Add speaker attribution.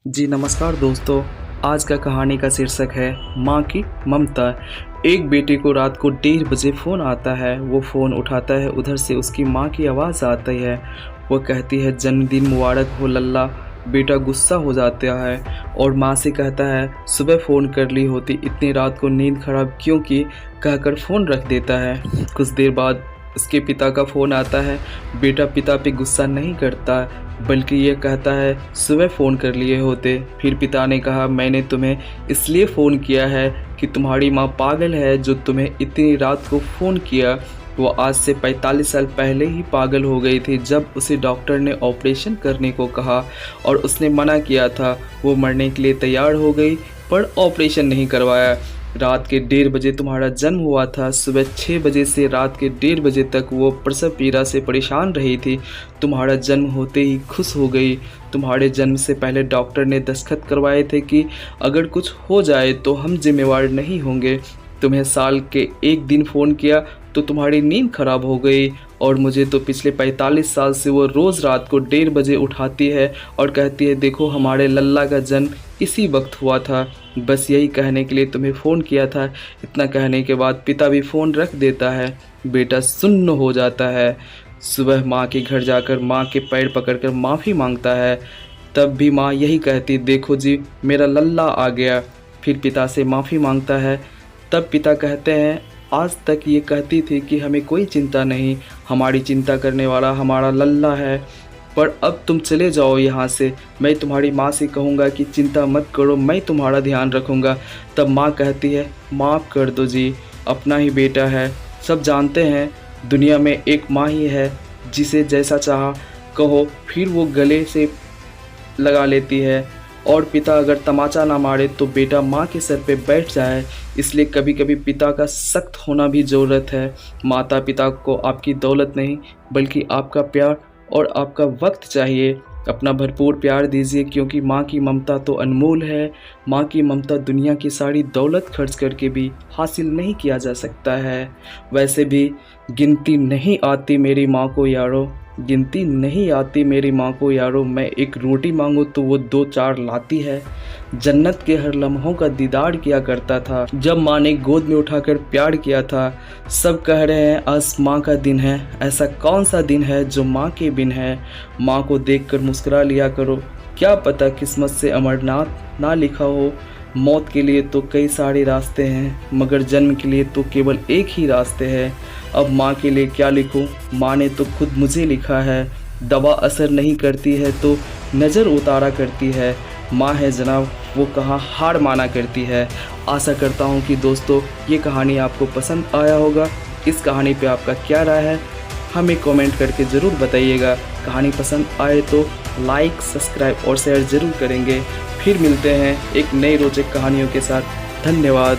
Speaker 1: जी नमस्कार दोस्तों। आज का कहानी का शीर्षक है माँ की ममता। एक बेटे को रात को 1:30 बजे फ़ोन आता है। वो फ़ोन उठाता है, उधर से उसकी माँ की आवाज़ आती है। वो कहती है जन्मदिन मुबारक हो लल्ला। बेटा गुस्सा हो जाता है और माँ से कहता है सुबह फ़ोन कर ली होती, इतनी रात को नींद ख़राब क्यों की, कहकर फ़ोन रख देता है। कुछ देर बाद उसके पिता का फ़ोन आता है। बेटा पिता पे गुस्सा नहीं करता बल्कि ये कहता है सुबह फ़ोन कर लिए होते। फिर पिता ने कहा मैंने तुम्हें इसलिए फ़ोन किया है कि तुम्हारी माँ पागल है जो तुम्हें इतनी रात को फ़ोन किया। वो आज से 45 साल पहले ही पागल हो गई थी जब उसे डॉक्टर ने ऑपरेशन करने को कहा और उसने मना किया था। वो मरने के लिए तैयार हो गई पर ऑपरेशन नहीं करवाया। रात के 1:30 बजे तुम्हारा जन्म हुआ था। सुबह 6 बजे से रात के 1:30 बजे तक वो प्रसव पीड़ा से परेशान रही थी। तुम्हारा जन्म होते ही खुश हो गई। तुम्हारे जन्म से पहले डॉक्टर ने दस्तखत करवाए थे कि अगर कुछ हो जाए तो हम जिम्मेवार नहीं होंगे। तुम्हें साल के एक दिन फ़ोन किया तो तुम्हारी नींद खराब हो गई और मुझे तो पिछले 45 साल से वो रोज़ रात को 1:30 बजे उठाती है और कहती है देखो हमारे लल्ला का जन्म इसी वक्त हुआ था। बस यही कहने के लिए तुम्हें फ़ोन किया था। इतना कहने के बाद पिता भी फ़ोन रख देता है। बेटा सुन्न हो जाता है। सुबह माँ के घर जाकर माँ के पैर पकड़कर माफ़ी मांगता है। तब भी माँ यही कहती देखो जी मेरा लल्ला आ गया। फिर पिता से माफ़ी मांगता है। तब पिता कहते हैं आज तक ये कहती थी कि हमें कोई चिंता नहीं, हमारी चिंता करने वाला हमारा लल्ला है। पर अब तुम चले जाओ यहाँ से। मैं तुम्हारी माँ से कहूँगा कि चिंता मत करो, मैं तुम्हारा ध्यान रखूँगा। तब माँ कहती है माफ़ कर दो जी, अपना ही बेटा है। सब जानते हैं दुनिया में एक माँ ही है जिसे जैसा चाहा कहो। फिर वो गले से लगा लेती है और पिता अगर तमाचा ना मारे तो बेटा माँ के सर पे बैठ जाए। इसलिए कभी कभी पिता का सख्त होना भी ज़रूरत है। माता पिता को आपकी दौलत नहीं बल्कि आपका प्यार और आपका वक्त चाहिए। अपना भरपूर प्यार दीजिए क्योंकि माँ की ममता तो अनमोल है। माँ की ममता दुनिया की सारी दौलत खर्च करके भी हासिल नहीं किया जा सकता है। वैसे भी गिनती नहीं आती मेरी माँ को यारो, गिनती नहीं आती मेरी माँ को यारो। मैं एक रोटी मांगूँ तो वो 2-4 लाती है। जन्नत के हर लम्हों का दीदार किया करता था जब माँ ने गोद में उठाकर प्यार किया था। सब कह रहे हैं आज माँ का दिन है, ऐसा कौन सा दिन है जो माँ के बिन है। माँ को देखकर मुस्कुरा लिया करो, क्या पता किस्मत से अमरनाथ ना लिखा हो। मौत के लिए तो कई सारे रास्ते हैं मगर जन्म के लिए तो केवल एक ही रास्ते हैं। अब माँ के लिए क्या लिखूं, माँ ने तो खुद मुझे लिखा है। दवा असर नहीं करती है तो नज़र उतारा करती है। माँ है जनाब वो कहाँ हार माना करती है। आशा करता हूँ कि दोस्तों ये कहानी आपको पसंद आया होगा। इस कहानी पे आपका क्या राय है हमें कमेंट करके ज़रूर बताइएगा। कहानी पसंद आए तो लाइक सब्सक्राइब और शेयर ज़रूर करेंगे। फिर मिलते हैं एक नई रोचक कहानियों के साथ। धन्यवाद।